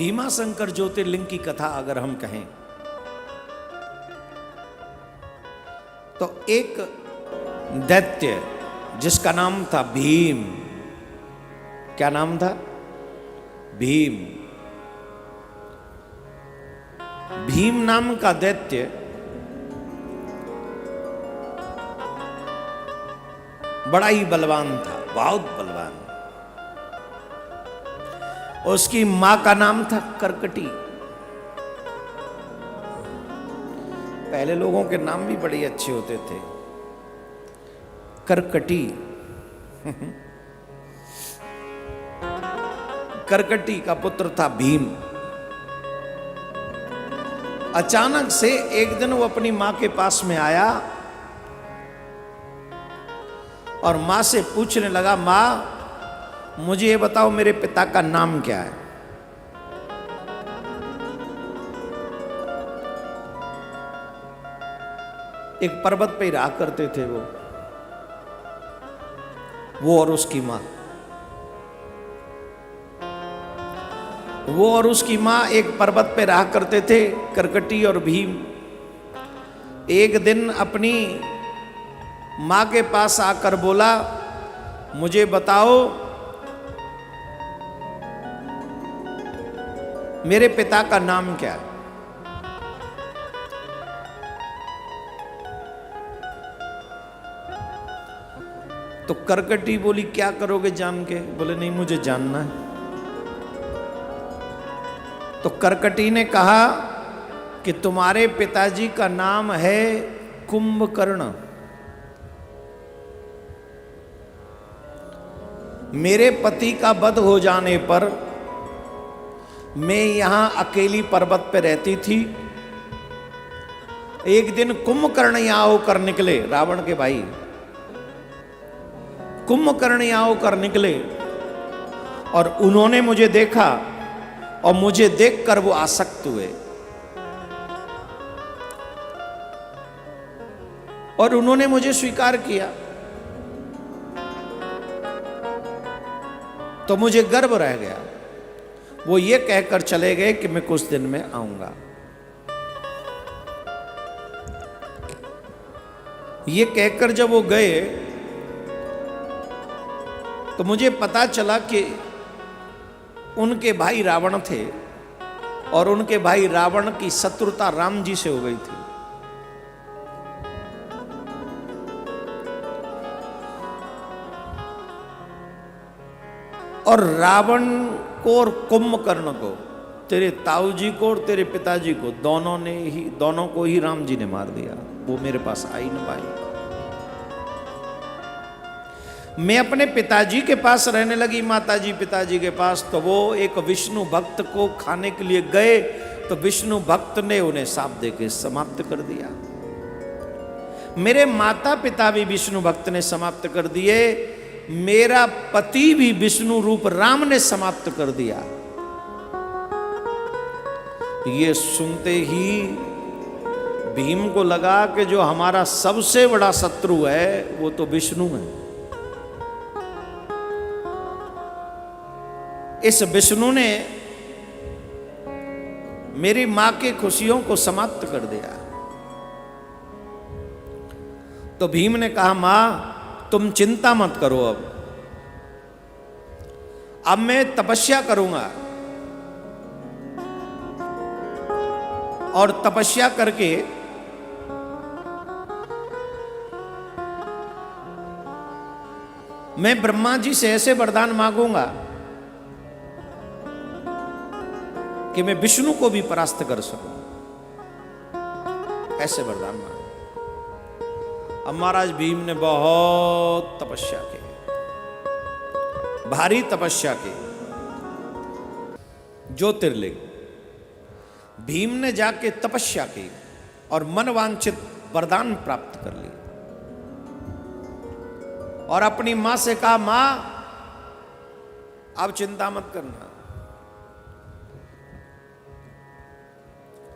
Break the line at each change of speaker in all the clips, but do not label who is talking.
भीमाशंकर ज्योतिर्लिंग की कथा अगर हम कहें तो एक दैत्य जिसका नाम था भीम, क्या नाम था? भीम। भीम नाम का दैत्य बड़ा ही बलवान था, बहुत बलवान। उसकी मां का नाम था करकटी। पहले लोगों के नाम भी बड़े अच्छे होते थे, करकटी। करकटी का पुत्र था भीम। अचानक से एक दिन वो अपनी मां के पास में आया और मां से पूछने लगा, मां मुझे ये बताओ मेरे पिता का नाम क्या है? एक पर्वत पे रहा करते थे वो और उसकी मां। वो और उसकी मां एक पर्वत पे रहा करते थे, करकटी और भीम। एक दिन अपनी मां के पास आकर बोला, मुझे बताओ मेरे पिता का नाम क्या है? तो करकटी बोली, क्या करोगे जान के? बोले नहीं, मुझे जानना है। तो करकटी ने कहा कि तुम्हारे पिताजी का नाम है कुंभकर्ण। मेरे पति का वध हो जाने पर मैं यहां अकेली पर्वत पे रहती थी। एक दिन कुंभकर्ण यहां होकर निकले, रावण के भाई कुंभकर्ण यहां होकर निकले और उन्होंने मुझे देखा और मुझे देखकर वो आसक्त हुए और उन्होंने मुझे स्वीकार किया। तो मुझे गर्व रह गया। वो ये कहकर चले गए कि मैं कुछ दिन में आऊंगा। ये कहकर जब वो गए तो मुझे पता चला कि उनके भाई रावण थे और उनके भाई रावण की शत्रुता राम जी से हो गई थी। और रावण को और कुंभकर्ण को, तेरे ताऊ जी को और तेरे पिताजी को, दोनों को ही राम जी ने मार दिया। वो मेरे पास आ ही न पाए। मैं अपने पिताजी के पास रहने लगी, माताजी पिताजी के पास। तो वो एक विष्णु भक्त को खाने के लिए गए तो विष्णु भक्त ने उन्हें शाप देके समाप्त कर दिया। मेरे माता पिता भी विष्णु भक्त ने समाप्त कर दिए। मेरा पति भी विष्णु रूप राम ने समाप्त कर दिया। ये सुनते ही भीम को लगा कि जो हमारा सबसे बड़ा शत्रु है वो तो विष्णु है। इस विष्णु ने मेरी मां की खुशियों को समाप्त कर दिया। तो भीम ने कहा, मां तुम चिंता मत करो, अब मैं तपस्या करूंगा और तपस्या करके मैं ब्रह्मा जी से ऐसे वरदान मांगूंगा कि मैं विष्णु को भी परास्त कर सकूं। ऐसे वरदान मांगे। अब महाराज भीम ने बहुत तपस्या की, भारी तपस्या की। ज्योतिर्लिंग भीम ने जाके तपस्या की और मनवांछित वरदान प्राप्त कर लिए और अपनी मां से कहा, मां अब चिंता मत करना,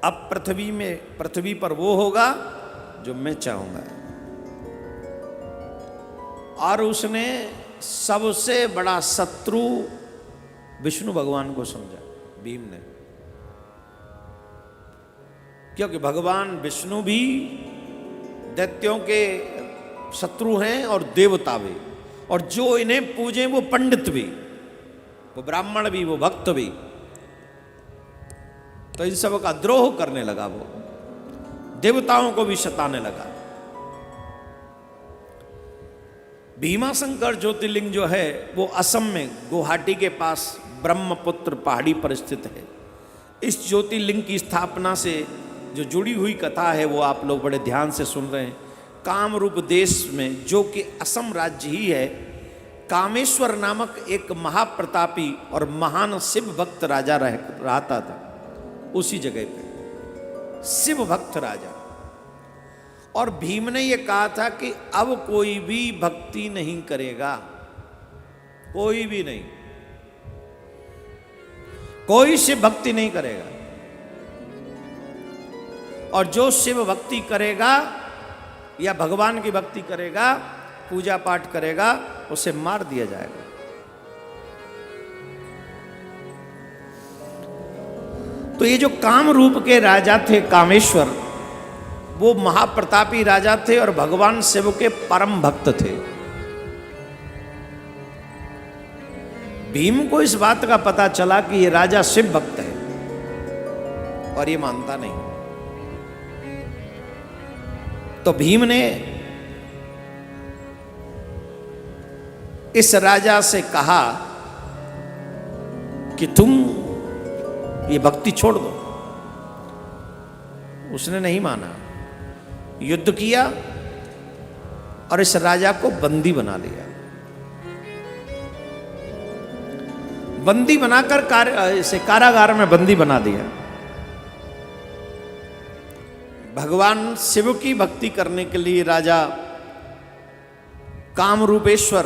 अब पृथ्वी पर वो होगा जो मैं चाहूंगा। और उसने सबसे बड़ा शत्रु विष्णु भगवान को समझा भीम ने। क्योंकि भगवान विष्णु भी दैत्यों के शत्रु हैं और देवता भी, और जो इन्हें पूजे वो पंडित भी, वो ब्राह्मण भी, वो भक्त भी। तो इन सब का द्रोह करने लगा, वो देवताओं को भी सताने लगा। भीमाशंकर ज्योतिर्लिंग जो है वो असम में गुवाहाटी के पास ब्रह्मपुत्र पहाड़ी पर स्थित है। इस ज्योतिर्लिंग की स्थापना से जो जुड़ी हुई कथा है वो आप लोग बड़े ध्यान से सुन रहे हैं। कामरूप देश में, जो कि असम राज्य ही है, कामेश्वर नामक एक महाप्रतापी और महान शिव भक्त राजा रहता था। उसी जगह पे शिव भक्त राजा। और भीम ने यह कहा था कि अब कोई भी भक्ति नहीं करेगा, कोई भी नहीं, कोई शिव भक्ति नहीं करेगा, और जो शिव भक्ति करेगा या भगवान की भक्ति करेगा, पूजा पाठ करेगा, उसे मार दिया जाएगा। तो ये जो काम रूप के राजा थे कामेश्वर, वो महाप्रतापी राजा थे और भगवान शिव के परम भक्त थे। भीम को इस बात का पता चला कि ये राजा शिव भक्त है, और ये मानता नहीं। तो भीम ने इस राजा से कहा कि तुम ये भक्ति छोड़ दो। उसने नहीं माना, युद्ध किया और इस राजा को बंदी बना लिया। बंदी बनाकर इसे कारागार में बंदी बना दिया। भगवान शिव की भक्ति करने के लिए राजा कामरूपेश्वर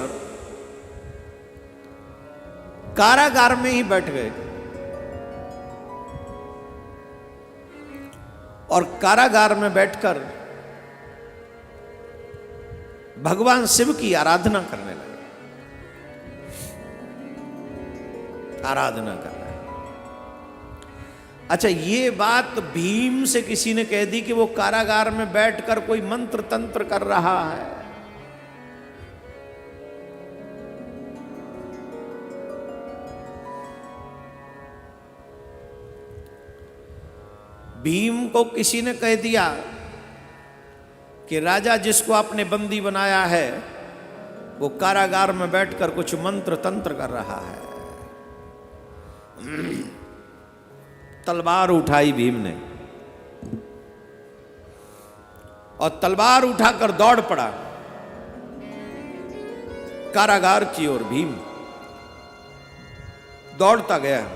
कारागार में ही बैठ गए, और कारागार में बैठकर भगवान शिव की आराधना करने लगे। आराधना कर रहे हैं। अच्छा, ये बात भीम से किसी ने कह दी कि वो कारागार में बैठकर कोई मंत्र तंत्र कर रहा है। भीम को किसी ने कह दिया कि राजा जिसको आपने बंदी बनाया है वो कारागार में बैठकर कुछ मंत्र तंत्र कर रहा है। तलवार उठाई भीम ने, और तलवार उठाकर दौड़ पड़ा कारागार की ओर। भीम दौड़ता गया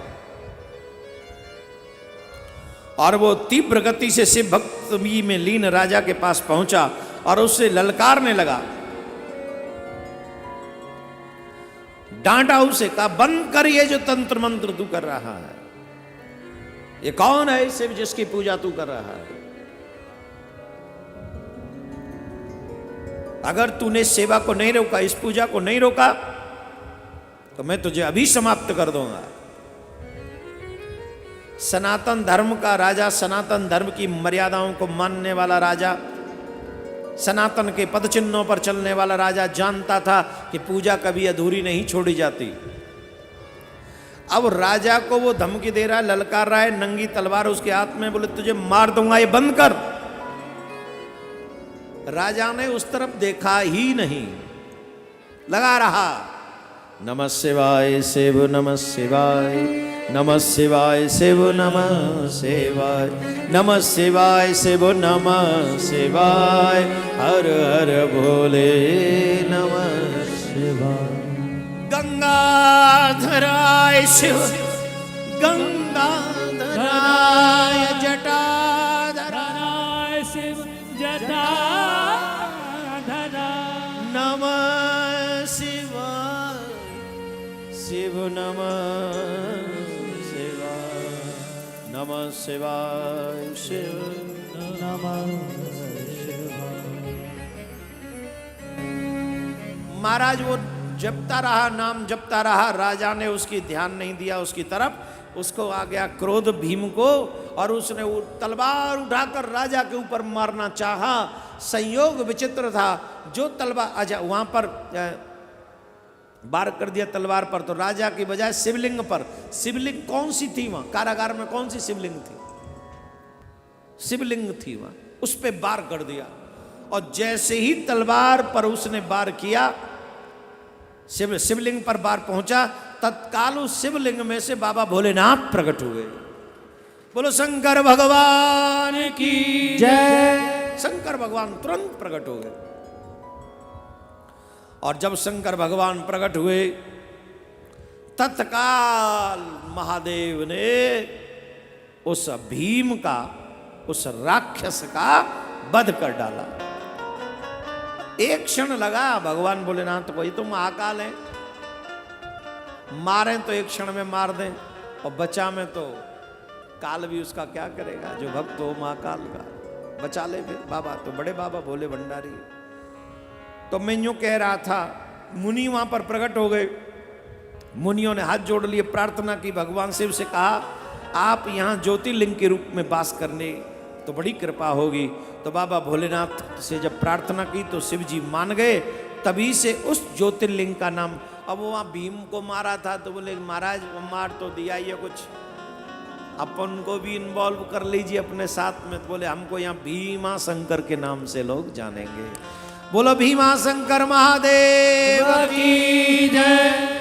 और वो तीव्र गति से शिव भक्ति में लीन राजा के पास पहुंचा और उससे ललकारने लगा। डांटा उसे, कहा बंद कर ये जो तंत्र मंत्र तू कर रहा है। ये कौन है शिव जिसकी पूजा तू कर रहा है? अगर तूने सेवा को नहीं रोका, इस पूजा को नहीं रोका, तो मैं तुझे अभी समाप्त कर दूंगा। सनातन धर्म का राजा, सनातन धर्म की मर्यादाओं को मानने वाला राजा, सनातन के पद चिन्हों पर चलने वाला राजा जानता था कि पूजा कभी अधूरी नहीं छोड़ी जाती। अब राजा को वो धमकी दे रहा है, ललकार रहा है, नंगी तलवार उसके हाथ में, बोले तुझे मार दूंगा, ये बंद कर। राजा ने उस तरफ देखा ही नहीं, लगा रहा नमः शिवाय शिव नमः शिवाय, नमः शिवाय शिव नमः शिवाय, नमः शिवाय शिव नमः शिवाय, हर हर भोले नमः शिवाय। गंगाधराय शिव, गंगाधराय जटाधराय शिव, जटाधराय नमः शिवाय शिव नमः शिवाय, नमः शिवाय शिव नमः शिवाय। महाराज वो जपता रहा, नाम जपता रहा। राजा ने उसकी ध्यान नहीं दिया उसकी तरफ, उसको आ गया क्रोध भीम को, और उसने वो तलवार उठाकर राजा के ऊपर मारना चाहा। संयोग विचित्र था, जो तलवार अच्छा वहां पर वार कर दिया तलवार पर, तो राजा की बजाय शिवलिंग पर, शिवलिंग कौन सी थी वहां कारागार में, कौन सी शिवलिंग थी? शिवलिंग थी वहां, उस पे वार कर दिया। और जैसे ही तलवार पर उसने वार किया, शिवलिंग पर वार पहुंचा, तत्काल उस शिवलिंग में से बाबा भोलेनाथ प्रकट हुए। बोलो शंकर भगवान की जय। शंकर भगवान तुरंत प्रकट हो गए। और जब शंकर भगवान प्रकट हुए, तत्काल महादेव ने उस भीम का, उस राक्षस का वध कर डाला। एक क्षण लगा भगवान भोलेनाथ को, ये तो महाकाल है, मारें तो एक क्षण में मार दें, और बचा में तो काल भी उसका क्या करेगा। जो भक्त हो महाकाल का बचा ले फिर। बाबा तो बड़े बाबा भोले भंडारी। तो मैं यूं कह रहा था, मुनि वहां पर प्रकट हो गए। मुनियों ने हाथ जोड़ लिए, प्रार्थना की, भगवान शिव से कहा आप यहाँ ज्योतिर्लिंग के रूप में वास करने तो बड़ी कृपा होगी। तो बाबा भोलेनाथ से जब प्रार्थना की तो शिव जी मान गए। तभी से उस ज्योतिर्लिंग का नाम, अब वहाँ भीम को मारा था तो बोले महाराज मार तो दिया ही है, कुछ अपन को भी इन्वॉल्व कर लीजिए अपने साथ में। तो बोले हमको यहाँ भीमा शंकर के नाम से लोग जानेंगे। बोलो भीमा शंकर महादेव की जय।